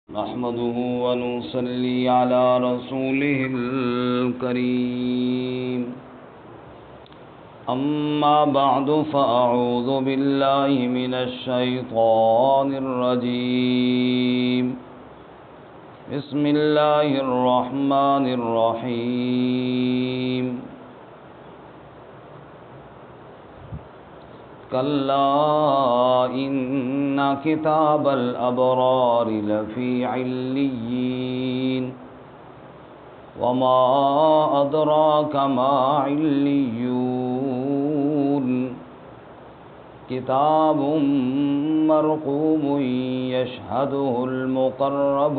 نحمده ونصلي على رسوله الكريم أما بعد فأعوذ بالله من الشيطان الرجيم بسم الله الرحمن الرحيم كلا إن كتاب الأبرار لفي عليين وما أدراك ما عليون كتاب مرقوم يشهده المقربون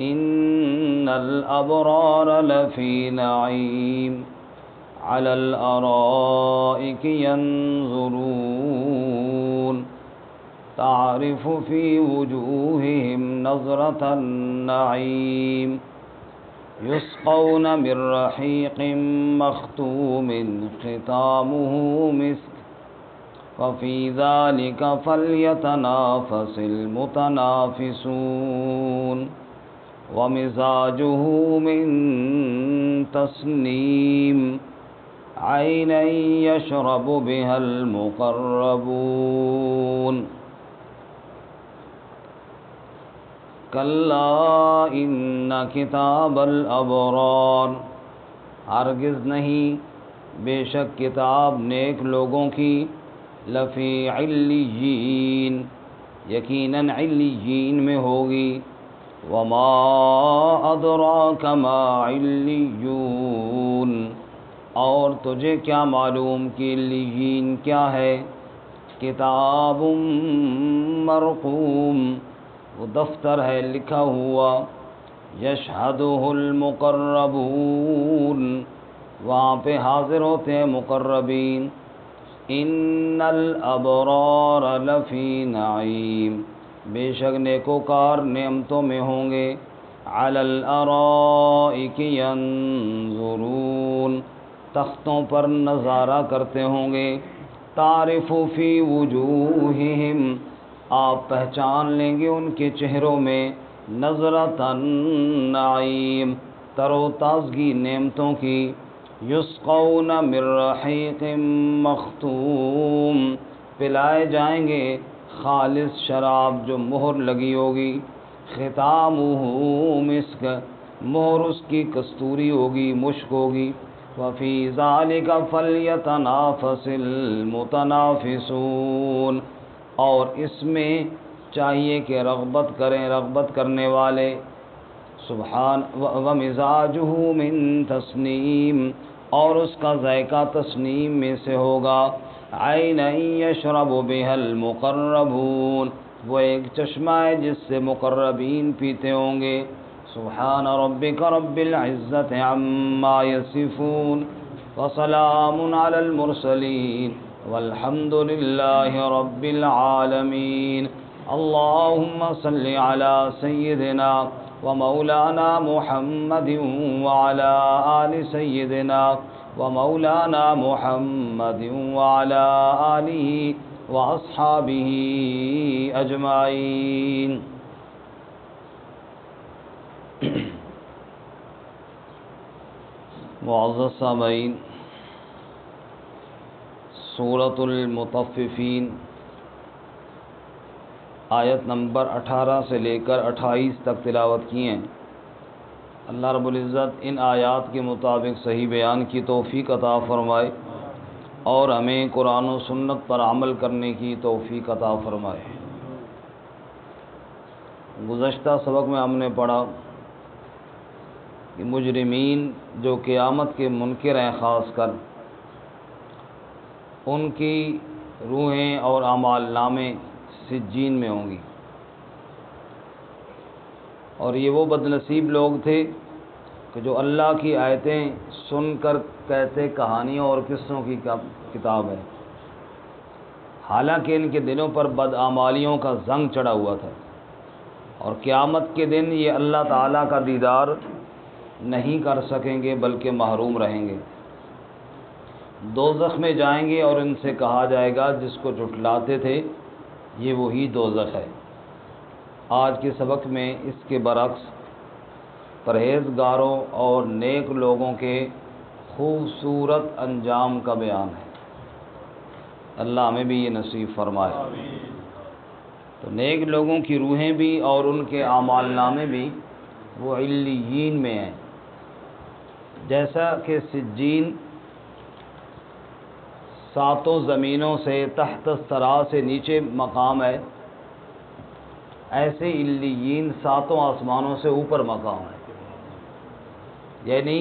إن الأبرار لفي نعيم على الأرائك ينظرون تعرف في وجوههم نظرة النعيم يسقون من رحيق مختوم ختامه مسك وفي ذلك فليتنافس المتنافسون ومزاجه من تسنيم عينا يشرب بها المقربون كلا إن كتاب الأبرار ہرگز نہیں بے شک کتاب نیک لوگوں کی لفی علیین یقیناً علیین میں ہوگی وما ادراک ما علیون اور تجھے کیا معلوم کہ علیین کیا ہے کتاب مرقوم وہ دفتر ہے لکھا ہوا یشہدہ المقربون وہاں پہ حاضر ہوتے ہیں مقربین ان الابرار لفی نعیم بے شک نیکوکار نعمتوں میں ہوں گے علی الارائک ینظرون تختوں پر نظارہ کرتے ہوں گے تعرف فی وجوہہم آپ پہچان لیں گے ان کے چہروں میں نظرۃ النعیم تر و تازگی نعمتوں کی یسقون من رحیق مختوم پلائے جائیں گے خالص شراب جو مہر لگی ہوگی ختامہ مسک مہر اس کی کستوری ہوگی مشک ہوگی وفی ذالک فلیتنافس المتنافسون اور اس میں چاہیے کہ رغبت کریں رغبت کرنے والے سبحان ومزاجہ من تسنیم اور اس کا ذائقہ تسنیم میں سے ہوگا عین یشرب بها المقربون وہ ایک چشمہ ہے جس سے مقربین پیتے ہوں گے سبحان ربک رب العزت عما یصفون وسلام علی المرسلین والحمد للہ رب العالمین اللہم صل علی سیدنا ومولانا محمد وعلى آل سيدنا ومولانا محمد وعلى آله وأصحابه أجمعين معزز سامعین سورۃ المطففین آیت نمبر 18 سے لے کر 28 تک تلاوت کی ہیں۔ اللہ رب العزت ان آیات کے مطابق صحیح بیان کی توفیق عطا فرمائے اور ہمیں قرآن و سنت پر عمل کرنے کی توفیق عطا فرمائے۔ گزشتہ سبق میں ہم نے پڑھا کہ مجرمین جو قیامت کے منکر ہیں خاص کر ان کی روحیں اور اعمال نامے سجین میں ہوں گی، اور یہ وہ بد نصیب لوگ تھے کہ جو اللہ کی آیتیں سن کر کہتے کہانیوں اور قصوں کی کتاب ہے، حالانکہ ان کے دلوں پر بدعمالیوں کا زنگ چڑھا ہوا تھا، اور قیامت کے دن یہ اللہ تعالیٰ کا دیدار نہیں کر سکیں گے بلکہ محروم رہیں گے۔ دوزخ میں جائیں گے اور ان سے کہا جائے گا جس کو جھٹلاتے تھے یہ وہی دوزخ ہے۔ آج کے سبق میں اس کے برعکس پرہیزگاروں اور نیک لوگوں کے خوبصورت انجام کا بیان ہے۔ اللہ ہمیں بھی یہ نصیب فرمائے۔ تو نیک لوگوں کی روحیں بھی اور ان کے اعمال نامے بھی وہ علیین میں ہیں۔ جیسا کہ سجین ساتوں زمینوں سے تحت الثری سے نیچے مقام ہے، ایسے علیین ساتوں آسمانوں سے اوپر مقام ہے۔ یعنی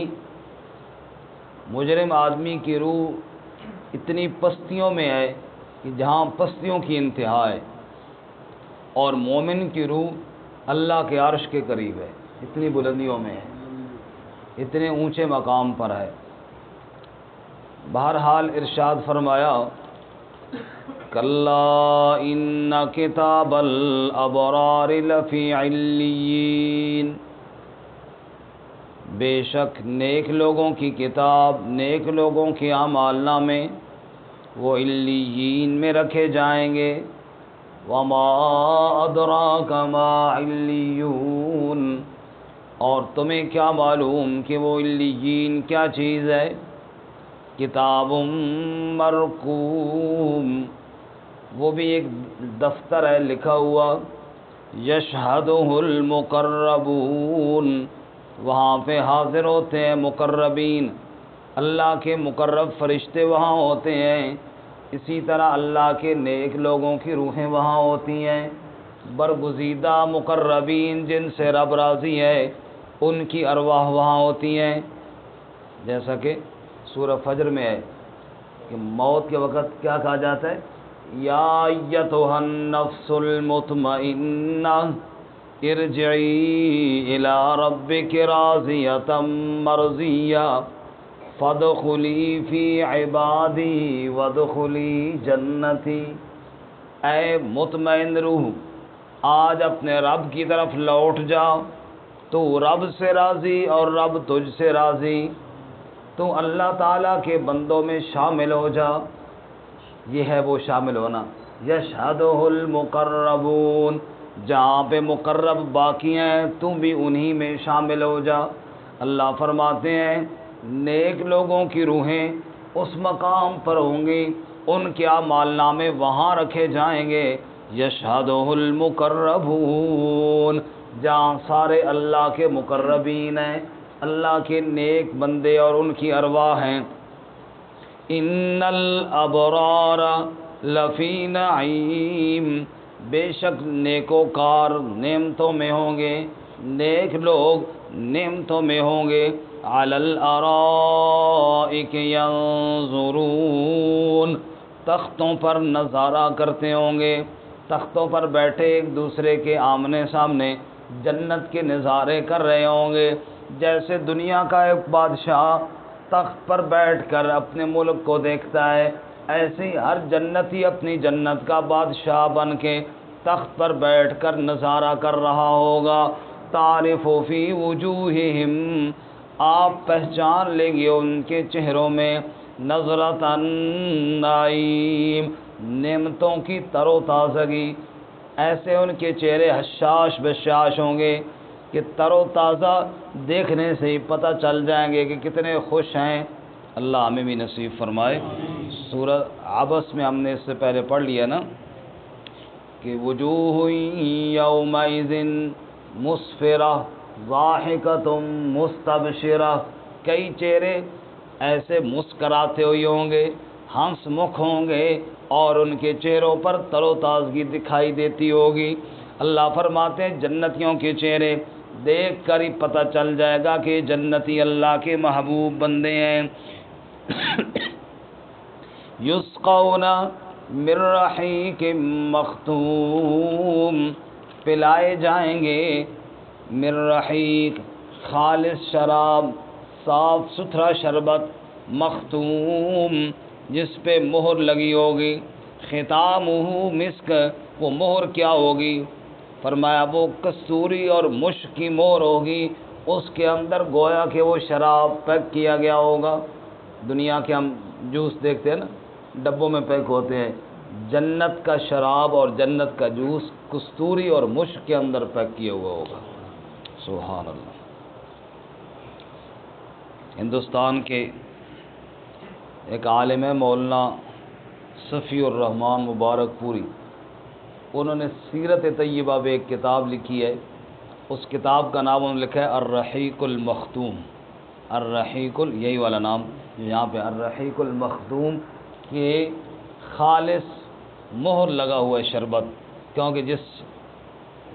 مجرم آدمی کی روح اتنی پستیوں میں ہے کہ جہاں پستیوں کی انتہا ہے، اور مومن کی روح اللہ کے عرش کے قریب ہے، اتنی بلندیوں میں ہے، اتنے اونچے مقام پر ہے۔ بہرحال ارشاد فرمایا کلا ان کتاب الابرار لفی علیین، بے شک نیک لوگوں کی کتاب، نیک لوگوں کے اعمال نامے وہ علیین میں رکھے جائیں گے۔ وما ادراک ما علیون، اور تمہیں کیا معلوم کہ وہ علیین کیا چیز ہے؟ کتاب مرقوم، وہ بھی ایک دفتر ہے لکھا ہوا، یشہدہ المقربون، وہاں پہ حاضر ہوتے ہیں مقربین، اللہ کے مقرب فرشتے وہاں ہوتے ہیں۔ اسی طرح اللہ کے نیک لوگوں کی روحیں وہاں ہوتی ہیں، برگزیدہ مقربین جن سے رب راضی ہے ان کی ارواح وہاں ہوتی ہیں۔ جیسا کہ سورہ فجر میں ہے کہ موت کے وقت کیا کہا جاتا ہے؟ یا ایتھا النفس المطمئنہ ارجعی الی ربک راضیۃ مرضیہ فادخلی فی عبادی وادخلی جنتی، اے مطمئن روح آج اپنے رب کی طرف لوٹ جا، تو رب سے راضی اور رب تجھ سے راضی، تو اللہ تعالیٰ کے بندوں میں شامل ہو جا۔ یہ ہے وہ شامل ہونا، یشہدہ المقربون، جہاں پہ مقرب باقی ہیں تو بھی انہی میں شامل ہو جا۔ اللہ فرماتے ہیں نیک لوگوں کی روحیں اس مقام پر ہوں گی، ان کے اعمال نامے وہاں رکھے جائیں گے، یشہدہ المقربون، جہاں سارے اللہ کے مقربین ہیں، اللہ کے نیک بندے اور ان کی ارواح ہیں۔ ان الابرار لفی نعیم، بے شک نیکوکار نعمتوں میں ہوں گے، نیک لوگ نعمتوں میں ہوں گے، علی الارائک ینظرون، تختوں پر نظارہ کرتے ہوں گے، تختوں پر بیٹھے ایک دوسرے کے آمنے سامنے جنت کے نظارے کر رہے ہوں گے۔ جیسے دنیا کا ایک بادشاہ تخت پر بیٹھ کر اپنے ملک کو دیکھتا ہے، ایسے ہی ہر جنتی اپنی جنت کا بادشاہ بن کے تخت پر بیٹھ کر نظارہ کر رہا ہوگا۔ تعرف فی وجوہہم، آپ پہچان لیں گے ان کے چہروں میں، نظرۃ النعیم، نعمتوں کی تر و تازگی، ایسے ان کے چہرے حشاش بشاش ہوں گے کہ تر و تازہ دیکھنے سے ہی پتہ چل جائیں گے کہ کتنے خوش ہیں۔ اللہ ہمیں بھی نصیب فرمائے۔ سورہ عبس میں ہم نے اس سے پہلے پڑھ لیا نا کہ وجوہ یومئذ مسفرہ ضاحکۃ مستبشرہ، کئی چہرے ایسے مسکراتے ہوئے ہوں گے، ہنس مکھ ہوں گے، اور ان کے چہروں پر تر و تازگی دکھائی دیتی ہوگی۔ اللہ فرماتے ہیں جنتیوں کے چہرے دیکھ کر ہی پتہ چل جائے گا کہ جنتی اللہ کے محبوب بندے ہیں۔ یسقون من رحیق مختوم، پلائے جائیں گے من رحیق، خالص شراب، صاف ستھرا شربت، مختوم، جس پہ مہر لگی ہوگی، ختامہ مسک، وہ مہر کیا ہوگی؟ فرمایا وہ کستوری اور مشک کی مہر ہوگی، اس کے اندر گویا کہ وہ شراب پیک کیا گیا ہوگا۔ دنیا کے ہم جوس دیکھتے ہیں نا، ڈبوں میں پیک ہوتے ہیں، جنت کا شراب اور جنت کا جوس کستوری اور مشک کے اندر پیک کیا ہوا ہوگا۔ سبحان اللہ۔ ہندوستان کے ایک عالم ہے مولانا صفی الرحمان مبارک پوری، انہوں نے سیرت طیبہ میں ایک کتاب لکھی ہے، اس کتاب کا نام انہوں نے لکھا ہے الرحیق المختوم۔ الرحیق یہی والا نام یہاں پہ الرحیق المختوم، کہ خالص مہر لگا ہوا ہے شربت، کیونکہ جس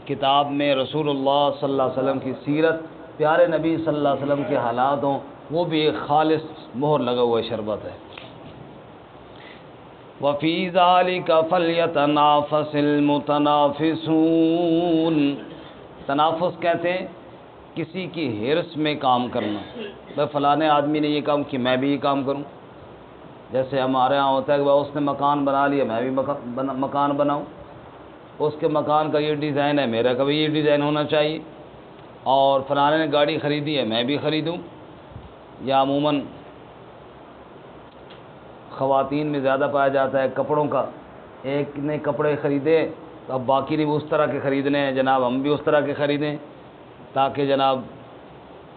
کتاب میں رسول اللہ صلی اللہ علیہ وسلم کی سیرت، پیارے نبی صلی اللہ علیہ وسلم کے حالات ہوں، وہ بھی ایک خالص مہر لگا ہوا شربت ہے۔ وَفِي ذَلِكَ فَلْيَتَنَافَسِ الْمُتَنَافِسُونَ۔ تنافس کہتے ہیں کسی کی حرص میں کام کرنا، بھائی فلاں آدمی نے یہ کام کہ میں بھی یہ کام کروں۔ جیسے ہمارے ہاں ہوتا ہے کہ اس نے مکان بنا لیا، میں بھی مکان بناؤں، اس کے مکان کا یہ ڈیزائن ہے، میرا کا بھی یہ ڈیزائن ہونا چاہیے، اور فلاں نے گاڑی خریدی ہے میں بھی خریدوں۔ یا عموماً خواتین میں زیادہ پایا جاتا ہے کپڑوں کا، ایک نے کپڑے خریدے تو اب باقی نے بھی اس طرح کے خریدنے ہیں، جناب ہم بھی اس طرح کے خریدیں تاکہ جناب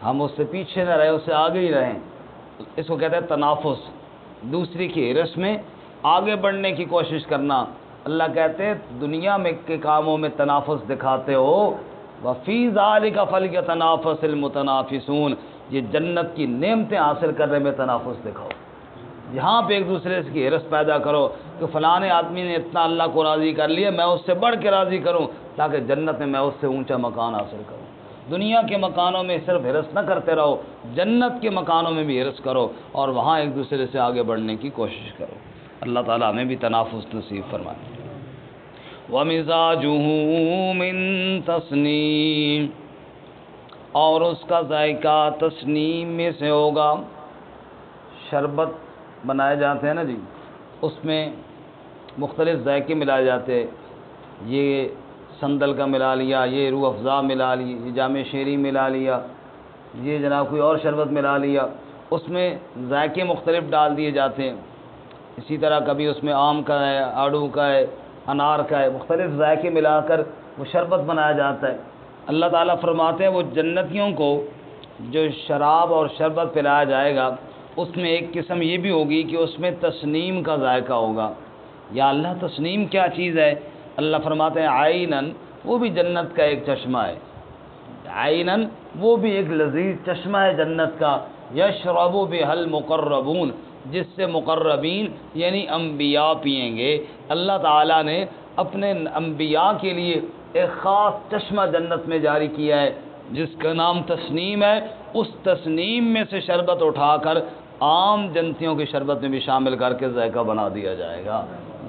ہم اس سے پیچھے نہ رہیں، اس سے آگے ہی رہیں۔ اس کو کہتے ہیں تنافس، دوسری کی حرص میں آگے بڑھنے کی کوشش کرنا۔ اللہ کہتے ہیں دنیا میں کے کاموں میں تنافس دکھاتے ہو، وَفِي ذَلِكَ فَلْيَتَنَافَسِ الْمُتَنَافِسُونَ، یہ جنت کی نعمتیں حاصل کرنے میں تنافس دکھاؤ، یہاں پہ ایک دوسرے سے کی حرص پیدا کرو کہ فلاں آدمی نے اتنا اللہ کو راضی کر لیا، میں اس سے بڑھ کے راضی کروں تاکہ جنت میں اس سے اونچا مکان حاصل کروں۔ دنیا کے مکانوں میں صرف حرص نہ کرتے رہو، جنت کے مکانوں میں بھی حرص کرو اور وہاں ایک دوسرے سے آگے بڑھنے کی کوشش کرو۔ اللہ تعالیٰ ہمیں بھی تنافس نصیب فرمائے۔ وَمِزَاجُهُ مِن تَسْنِيمٍ، اور اس کا ذائقہ تسنیم میں سے ہوگا۔ شربت بنائے جاتے ہیں نا جی، اس میں مختلف ذائقے ملائے جاتے ہیں، یہ سندل کا ملا لیا، یہ روح افزا ملا لی، یہ جام شیری ملا لیا، یہ جناب کوئی اور شربت ملا لیا، اس میں ذائقے مختلف ڈال دیے جاتے ہیں۔ اسی طرح کبھی اس میں آم کا ہے، آڑو کا ہے، انار کا ہے، مختلف ذائقے ملا کر وہ شربت بنایا جاتا ہے۔ اللہ تعالیٰ فرماتے ہیں وہ جنتیوں کو جو شراب اور شربت پلایا جائے گا، اس میں ایک قسم یہ بھی ہوگی کہ اس میں تسنیم کا ذائقہ ہوگا۔ یا اللہ تسنیم کیا چیز ہے؟ اللہ فرماتے ہیں عینن، وہ بھی جنت کا ایک چشمہ ہے، عینن وہ بھی ایک لذیذ چشمہ ہے جنت کا، یشرب بها المقربون، جس سے مقربین یعنی انبیاء پئیں گے۔ اللہ تعالیٰ نے اپنے انبیاء کے لیے ایک خاص چشمہ جنت میں جاری کیا ہے جس کا نام تسنیم ہے۔ اس تسنیم میں سے شربت اٹھا کر عام جنتیوں کی شربت میں بھی شامل کر کے ذائقہ بنا دیا جائے گا۔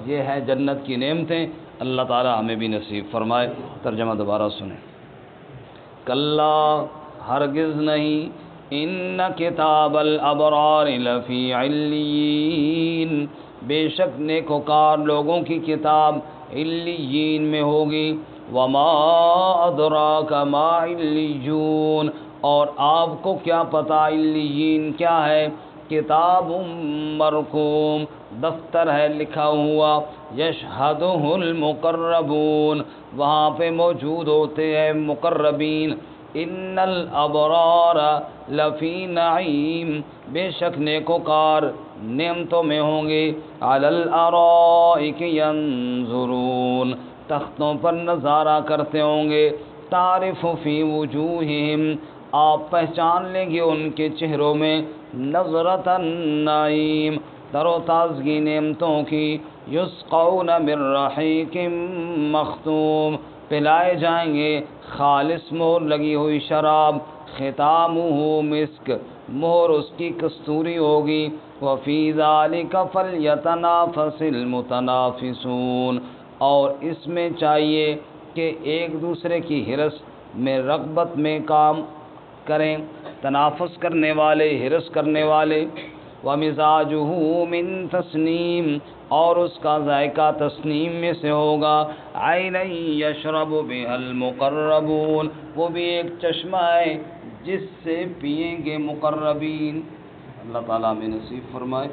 یہ ہے جنت کی نعمتیں، اللہ تعالیٰ ہمیں بھی نصیب فرمائے۔ ترجمہ دوبارہ سنیں۔ کلا، ہرگز نہیں، ان کتاب الابرار لفی علیین، بے شک نیکوکار لوگوں کی کتاب علیین میں ہوگی۔ وما ادراک ما علیون، اور آپ کو کیا پتہ علیین کیا ہے؟ کتاب مرقوم، دفتر ہے لکھا ہوا، یشہدہ المقربون، وہاں پہ موجود ہوتے ہیں مقربین۔ ان الابرار لفی نعیم، بے شک نیکوکار نعمتوں میں ہوں گے۔ علی الارائک ینظرون، تختوں پر نظارہ کرتے ہوں گے۔ تعرف فی وجوہہم، آپ پہچان لیں گے ان کے چہروں میں، نظرۃ النعیم، تر و تازگی نعمتوں کی۔ یسقون من رحیق مختوم، پلائے جائیں گے خالص مہر لگی ہوئی شراب۔ ختامہ مسک، مہر اس کی کستوری ہوگی۔ وفی ذلک فلیتنافس المتنافسون، اور اس میں چاہیے کہ ایک دوسرے کی حرص میں رغبت میں کام کریں، تنافس کرنے والے، حرص کرنے والے۔ وَمِزَاجُهُ مِن تَسْنِيمٍ، اور اس کا ذائقہ تسنیم میں سے ہوگا۔ عَيْنًا يَشْرَبُ بِهَا الْمُقَرَّبُونَ، وہ بھی ایک چشمہ ہے جس سے پئیں گے مقربین۔ اللہ تعالیٰ ہمیں نصیب فرمائے۔